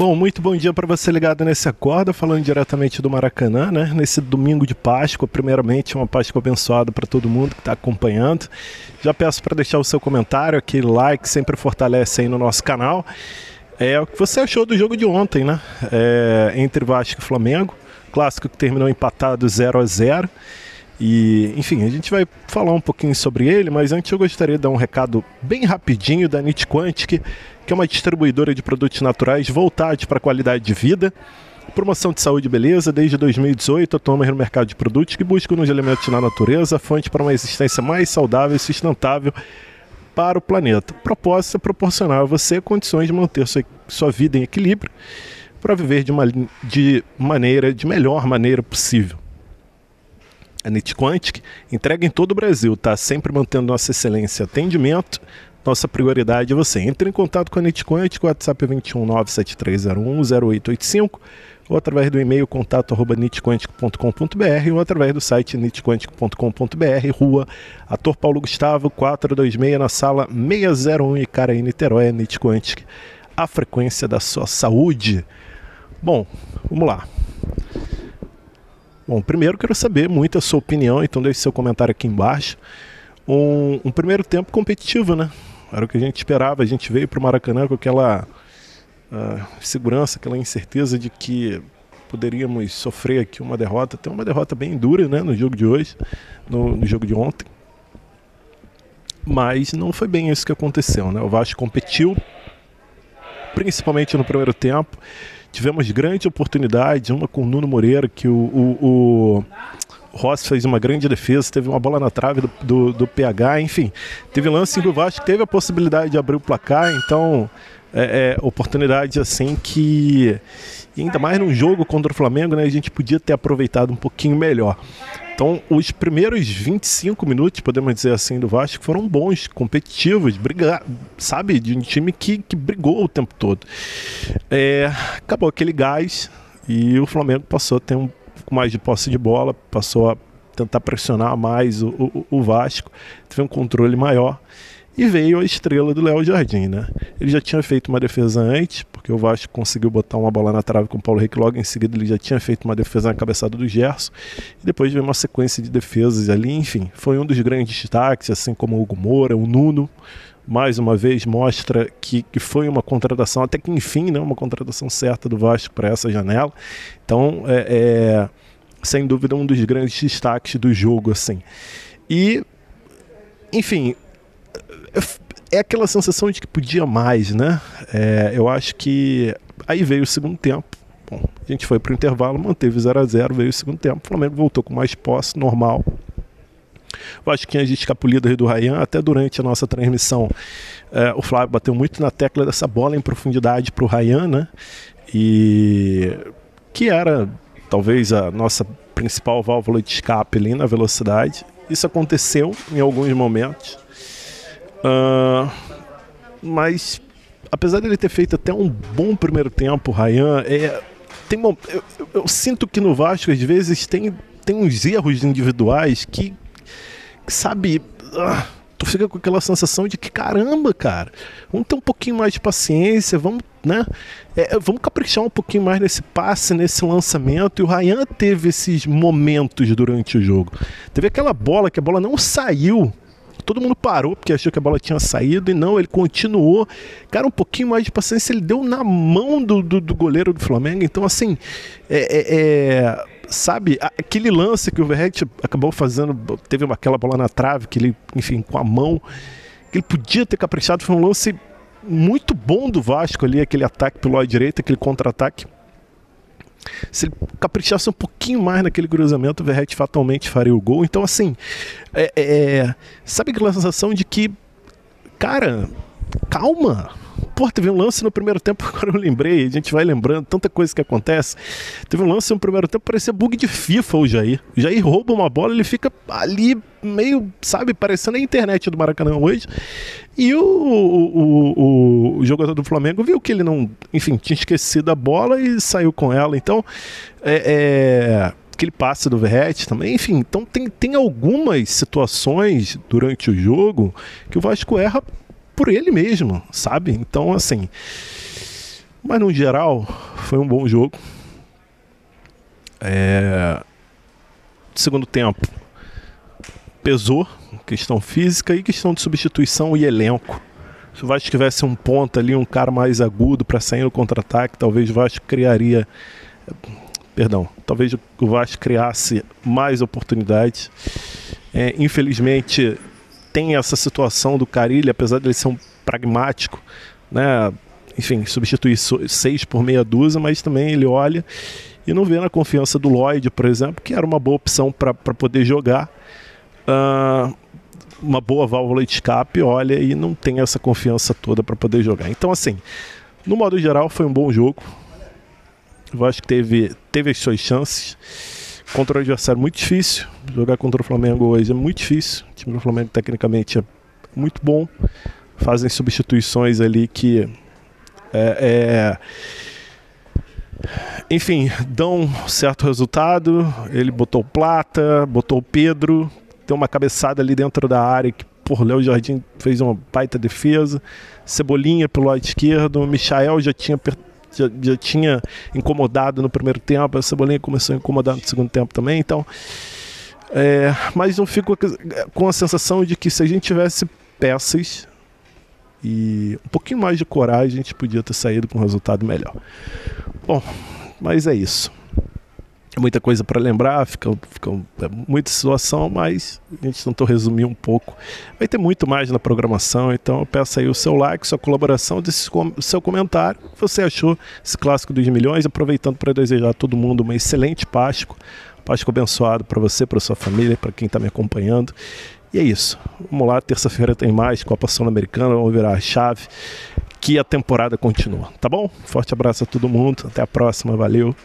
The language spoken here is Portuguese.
Bom, muito bom dia para você ligado nesse Acorda, falando diretamente do Maracanã, né? Nesse domingo de Páscoa, primeiramente uma Páscoa abençoada para todo mundo que está acompanhando. Já peço para deixar o seu comentário, aquele like sempre fortalece aí no nosso canal. O que você achou do jogo de ontem, né? Entre Vasco e Flamengo, clássico que terminou empatado 0-0. E, enfim, a gente vai falar um pouquinho sobre ele, mas antes eu gostaria de dar um recado bem rapidinho da NIT-Quantic, que é uma distribuidora de produtos naturais voltados para a qualidade de vida, promoção de saúde e beleza. Desde 2018 atuamos no mercado de produtos que buscam nos elementos na natureza a fonte para uma existência mais saudável e sustentável para o planeta. O propósito é proporcionar a você condições de manter sua vida em equilíbrio para viver de melhor maneira possível. A NIT-Quantic entrega em todo o Brasil, tá? Sempre mantendo nossa excelência e atendimento. Nossa prioridade é você. Entre em contato com a NIT-Quantic, o WhatsApp é 21 97301 0885, ou através do e-mail contato@nitquantic.com.br, ou através do site nitquantic.com.br, Rua Ator Paulo Gustavo, 426, na sala 601, Icaraí, Niterói. A NIT-Quantic, a frequência da sua saúde. Bom, vamos lá. Bom, primeiro quero saber muito a sua opinião, então deixe seu comentário aqui embaixo. Um primeiro tempo competitivo, né? Era o que a gente esperava. A gente veio para o Maracanã com aquela segurança, aquela incerteza de que poderíamos sofrer aqui uma derrota. Tem uma derrota bem dura, né, no jogo de hoje, no jogo de ontem. Mas não foi bem isso que aconteceu, né? O Vasco competiu, principalmente no primeiro tempo. Tivemos grande oportunidade, uma com o Nuno Moreira, que o Rossi fez uma grande defesa, teve uma bola na trave do PH, enfim. Teve lance em que o Vasco teve a possibilidade de abrir o placar, então oportunidade assim que, ainda mais num jogo contra o Flamengo, né, a gente podia ter aproveitado um pouquinho melhor. Então, os primeiros 25 minutos, podemos dizer assim, do Vasco foram bons, competitivos, sabe? De um time que brigou o tempo todo. Acabou aquele gás e o Flamengo passou a ter um pouco mais de posse de bola, passou a tentar pressionar mais o Vasco, teve um controle maior. E veio a estrela do Léo Jardim, né? Ele já tinha feito uma defesa antes, porque o Vasco conseguiu botar uma bola na trave com o Paulo Henrique. Logo em seguida ele já tinha feito uma defesa na cabeçada do Gerson. E depois veio uma sequência de defesas ali, enfim. Foi um dos grandes destaques, assim como o Hugo Moura, o Nuno. Mais uma vez mostra que foi uma contratação, até que enfim, né? Uma contratação certa do Vasco para essa janela. Então, sem dúvida, um dos grandes destaques do jogo, assim. E, enfim, é aquela sensação de que podia mais, né? Eu acho que aí veio o segundo tempo. Bom, a gente foi para o intervalo, manteve 0-0, veio o segundo tempo. O Flamengo voltou com mais posse, normal. Eu acho que tinha escapulido aí do Ryan, até durante a nossa transmissão. O Flávio bateu muito na tecla dessa bola em profundidade para o Ryan, né? E que era talvez a nossa principal válvula de escape ali na velocidade. Isso aconteceu em alguns momentos. Mas apesar dele ter feito até um bom primeiro tempo, o Ryan, eu sinto que no Vasco às vezes tem uns erros individuais que sabe, tu fica com aquela sensação de que caramba, cara, vamos ter um pouquinho mais de paciência, vamos, né? Vamos caprichar um pouquinho mais nesse passe, nesse lançamento. E o Ryan teve esses momentos durante o jogo. Teve aquela bola que a bola não saiu. Todo mundo parou porque achou que a bola tinha saído e não, ele continuou. Cara, um pouquinho mais de paciência ele deu na mão do goleiro do Flamengo. Então, assim, sabe, aquele lance que o Verratti acabou fazendo, teve aquela bola na trave que ele, enfim, com a mão, que ele podia ter caprichado. Foi um lance muito bom do Vasco ali, aquele ataque pelo lado direito, aquele contra-ataque. Se ele caprichasse um pouquinho mais naquele cruzamento, o Verratti fatalmente faria o gol. Então, assim, sabe aquela sensação de que, cara, calma. Pô, teve um lance no primeiro tempo, agora eu lembrei, a gente vai lembrando, tanta coisa que acontece. Teve um lance no primeiro tempo, parecia bug de FIFA o Jair. O Jair rouba uma bola, ele fica ali meio, sabe, parecendo a internet do Maracanã hoje. E o jogador do Flamengo viu que ele não, enfim, tinha esquecido a bola e saiu com ela. Então, aquele passe do Verratti também, enfim. Então tem algumas situações durante o jogo que o Vasco erra por ele mesmo, sabe? Então, assim, Mas no geral foi um bom jogo. Segundo tempo pesou, questão física e questão de substituição e elenco. Se o Vasco tivesse um ponta ali, um cara mais agudo para sair no contra-ataque, talvez o Vasco talvez o Vasco criasse mais oportunidades. Infelizmente tem essa situação do Carille, apesar de ele ser um pragmático, né? Enfim, substituir 6 por meia dúzia, mas também ele olha e não vê na confiança do Lloyd, por exemplo, que era uma boa opção para poder jogar, uma boa válvula de escape, olha, e não tem essa confiança toda para poder jogar. Então, assim, no modo geral, foi um bom jogo. Eu acho que teve as suas chances. Contra um adversário muito difícil. Jogar contra o Flamengo hoje é muito difícil. O time do Flamengo, tecnicamente, é muito bom. Fazem substituições ali que enfim, dão um certo resultado. Ele botou o Plata, botou o Pedro, tem uma cabeçada ali dentro da área que, por Léo Jardim fez uma baita defesa. Cebolinha pelo lado esquerdo, o Michael já tinha incomodado no primeiro tempo, a Cebolinha começou a incomodar no segundo tempo também. Então, mas eu fico com a sensação de que se a gente tivesse peças e um pouquinho mais de coragem, a gente podia ter saído com um resultado melhor. Bom, mas é isso. Muita coisa para lembrar, fica muita situação, mas a gente tentou resumir um pouco. Vai ter muito mais na programação, então eu peço aí o seu like, sua colaboração, o seu comentário. O que você achou esse Clássico dos Milhões? Aproveitando para desejar a todo mundo uma excelente Páscoa. Páscoa abençoado para você, para sua família, para quem está me acompanhando. E é isso. Vamos lá, terça-feira tem mais Copa Sul-Americana, vamos virar a chave, que a temporada continua, tá bom? Forte abraço a todo mundo, até a próxima, valeu!